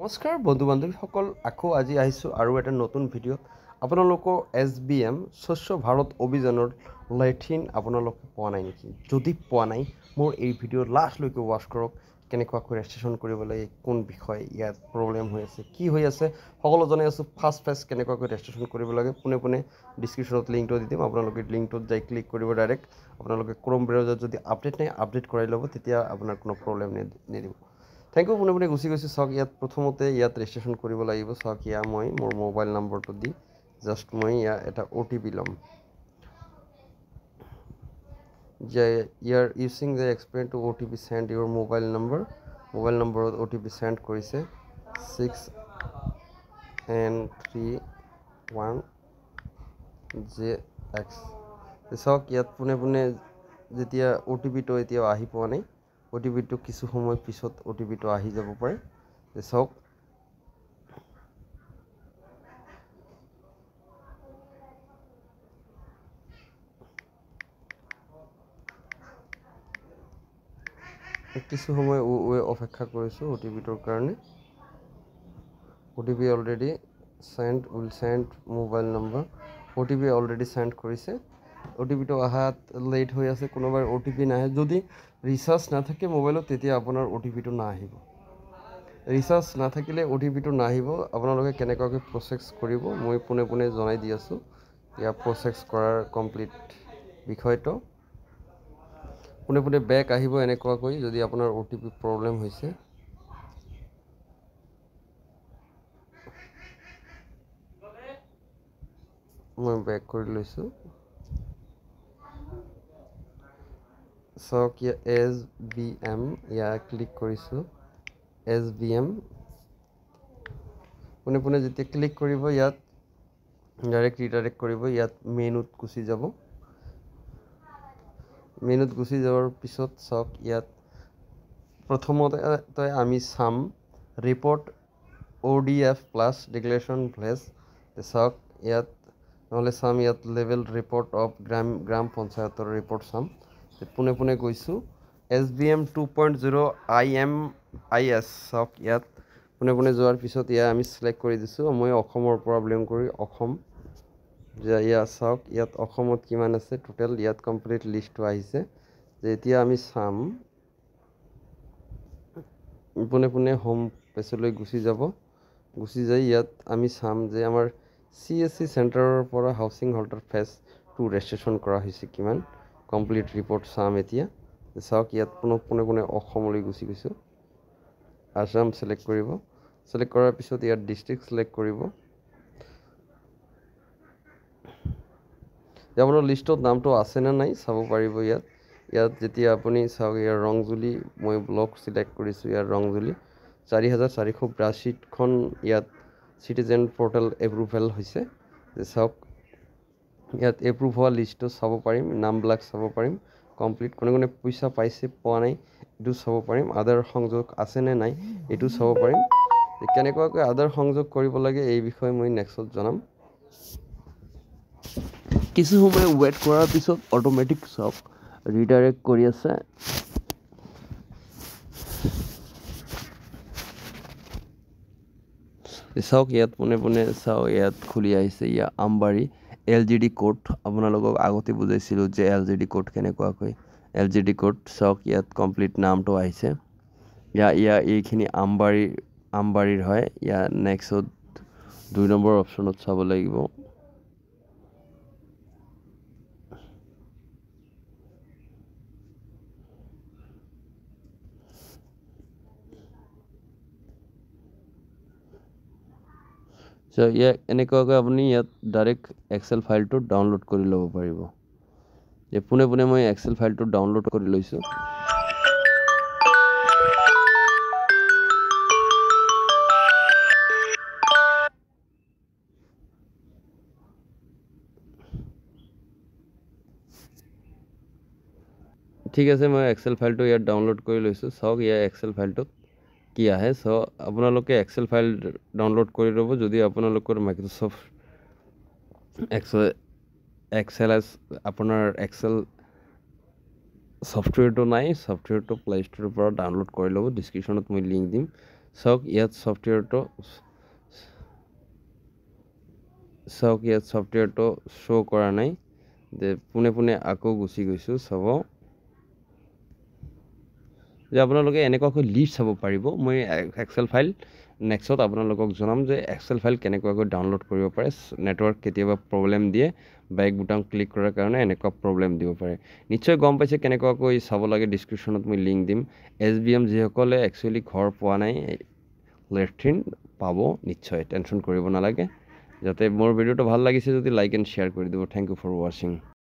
নমস্কাৰ বন্ধু বান্ধৱীসকল, আকৌ আজি আহিছোঁ আৰু এটা নতুন ভিডিঅ'ত। আপোনালোকৰ SBM স্বচ্ছ ভাৰত অভিযানৰ লেট্ৰিন আপোনালোকে পোৱা নাই নেকি? যদি পোৱা নাই, মোৰ এই ভিডিঅ'ৰ লাষ্টলৈকে ৱাচ কৰক। কেনেকুৱাকৈ ৰেজিষ্ট্ৰেশ্যন কৰিব লাগে, কোন বিষয় ইয়াত প্ৰব্লেম হৈ আছে, কি হৈ আছে, সকলো জনাই আছোঁ। ফাৰ্ষ্ট কেনেকুৱাকৈ ৰেজিষ্ট্ৰেশ্যন কৰিব লাগে পোনে ডিছক্ৰিপশ্যনত লিংকটো দি দিম। আপোনালোকে লিংকটোত যাই ক্লিক কৰিব ডাইৰেক্ট। আপোনালোকে ক্ৰম ব্ৰাউজাৰত যদি আপডেট নাই, আপডেট কৰাই ল'ব, তেতিয়া আপোনাৰ কোনো প্ৰব্লেম নিদিব। Thank you. পোনে গুচি গৈছোঁ। চাওক, ইয়াত প্ৰথমতে ৰেজিষ্ট্ৰেশ্যন কৰিব লাগিব। চাওক, মই মোৰ মোবাইল নম্বৰটো দি জাষ্ট মই এটা OTP ল'ম। যে using the experience to OTP send your mobile নম্বৰত OTP চেণ্ড কৰিছে 6N31JX। চাওক, ইয়াত পোনে যেতিয়া OTPটো এতিয়াও আহি পোৱা নাই, OTPটো কিছু সময় পিছত OTPটো আহি যাব পাৰে। চাওক, কিছু সময় অপেক্ষা কৰিছোঁ OTPটোৰ কাৰণে। OTP already send mobile number. OTP already send কৰিছে। OTPটো অহাত লেট হৈ আছে। কোনোবাই OTP নাহে। যদি ৰিচাৰ্জ নাথাকে মোবাইলত, তেতিয়া আপোনাৰ OTPটো নাহিব। ৰিচাৰ্জ নাথাকিলে OTPটো নাহিব। আপোনালোকে কেনেকুৱাকৈ প্ৰচেছ কৰিব মই পোনে জনাই দি আছোঁ। ইয়াৰ প্ৰচেছ কৰাৰ কমপ্লিট বিষয়টো পোনে বেক আহিব এনেকুৱাকৈ। যদি আপোনাৰ OTP প্ৰব্লেম হৈছে, মই বেক কৰি লৈছোঁ। চাওক, SBM ক্লিক কৰিছোঁ। SBM পোনে যেতিয়া ক্লিক কৰিব, ইয়াত ৰিডাইৰেক্ট কৰিব। ইয়াত মেনুত গুচি যাব। মেনুত গুচি যোৱাৰ পিছত চাওক, ইয়াত প্ৰথমতে আমি চাম report ODF plus declaration village. চাওক, ইয়াত নহ'লে চাম ইয়াত লেভেল ৰিপৰ্ট অফ গ্ৰাম পঞ্চায়তৰ ৰিপৰ্ট চাম। পোনে গৈছোঁ। SBM 2.0 IMIS। চাওক, ইয়াত পোনে যোৱাৰ পিছত আমি চিলেক্ট কৰি দিছোঁ। মই অসমৰ পৰা বিলং কৰি অসম। চাওক, ইয়াত অসমত কিমান আছে টোটেল, ইয়াত কমপ্লিট লিষ্টটো আহিছে। এতিয়া আমি চাম, পোনে হোম পেজলৈ গুচি যাব। গুচি যাই ইয়াত আমি চাম যে আমাৰ CSC চেণ্টাৰৰ পৰা হাউচিং হোল্ডাৰ ফেজ 2 ৰেজিষ্ট্ৰেশ্যন কৰা হৈছে কিমান। কমপ্লিট ৰিপৰ্ট চাম এতিয়া। চাওক, ইয়াত পোনে অসমলৈ গুচি গৈছোঁ। আসাম চিলেক্ট কৰিব। চিলেক্ট কৰাৰ পিছত ইয়াত ডিষ্ট্ৰিক্ট চিলেক্ট কৰিব। আপোনাৰ লিষ্টত নামটো আছেনে নাই চাব পাৰিব। ইয়াত যেতিয়া আপুনি চাওক, ইয়াৰ ৰংজুলি মই ব্লক চিলেক্ট কৰিছোঁ। ইয়াৰ ৰংজুলি 4482খন ইয়াত চিটিজেন পৰ্টেল এপ্ৰুভেল হৈছে। চাওক, ইয়াত এপ্ৰুভ হোৱা লিষ্টটো চাব পাৰিম, নামবিলাক চাব পাৰিম কমপ্লিট। কোনে পইচা পাইছে পোৱা নাই এইটো চাব পাৰিম। আধাৰ সংযোগ আছেনে নাই এইটো চাব পাৰিম। কেনেকুৱাকৈ আধাৰ সংযোগ কৰিব লাগে এই বিষয়ে মই নেক্সটত জনাম। কিছু সময় ৱেইট কৰাৰ পিছত অট'মেটিক চাওক ৰিডাইৰেক্ট কৰি আছে। চাওক, ইয়াত পোনে চাওক, ইয়াত খুলি আহিছে আমবাৰী LGD কোড। আপোনালোকক আগতে বুজাইছিলোঁ যে LGD কোড কেনেকুৱাকৈ। LGD কোড চাওক, ইয়াত কমপ্লিট নামটো আহিছে। এইখিনি আমবাৰীৰ হয়। নেক্সটত 2 নম্বৰ অপশ্যনত চাব লাগিব। এনেকুৱাকৈ আপুনি ইয়াত ডাইৰেক্ট এক্সেল ফাইলটো ডাউনলোড কৰি ল'ব পাৰিব। পোনে মই এক্সেল ফাইলটো ডাউনলোড কৰি লৈছোঁ। ঠিক আছে, মই এক্সেল ফাইলটো ইয়াত ডাউনলোড কৰি লৈছোঁ। চাওক, এক্সেল ফাইলটোত কি আহে। আপোনালোকে এক্সেল ফাইল ডাউনলোড কৰি ল'ব। যদি আপোনালোকৰ মাইক্ৰ'ছফ্ট এক্সেল আপোনাৰ এক্সেল ছফ্টৱেৰটো নাই, ছফ্টৱেৰটো প্লে ষ্ট'ৰৰ পৰা ডাউনলোড কৰি ল'ব। ডিছক্ৰিপশ্যনত মই লিংক দিম। চাওক ইয়াত ছফ্টৱেৰটো শ্ব' কৰা নাই যে পোনে আকৌ গুচি গৈছোঁ চাব যে আপোনালোকে এনেকুৱাকৈ লিষ্ট চাব পাৰিব মই এক্সেল ফাইল নেক্সট আপোনালোকক জনাম যে এক্সেল ফাইল কেনেকুৱাকৈ ডাউনলোড কৰিব পাৰে নেটৱৰ্ক কেতিয়াবা প্ৰব্লেম দিয়ে বেক বুটাম ক্লিক কৰাৰ কাৰণে এনেকুৱা প্ৰব্লেম দিব পাৰে নিশ্চয় গম পাইছে কেনেকুৱাকৈ চাব লাগে ডিছক্ৰিপশ্যনত মই লিংক দিম SBM যিসকলে একচুৱেলি ঘৰ পোৱা নাই লেট্ৰিন পাব নিশ্চয় টেনশ্যন কৰিব নালাগে যাতে মোৰ ভিডিঅ'টো ভাল লাগিছে যদি লাইক এণ্ড শ্বেয়াৰ কৰি দিব থেংক ইউ ফৰ ৱাচিং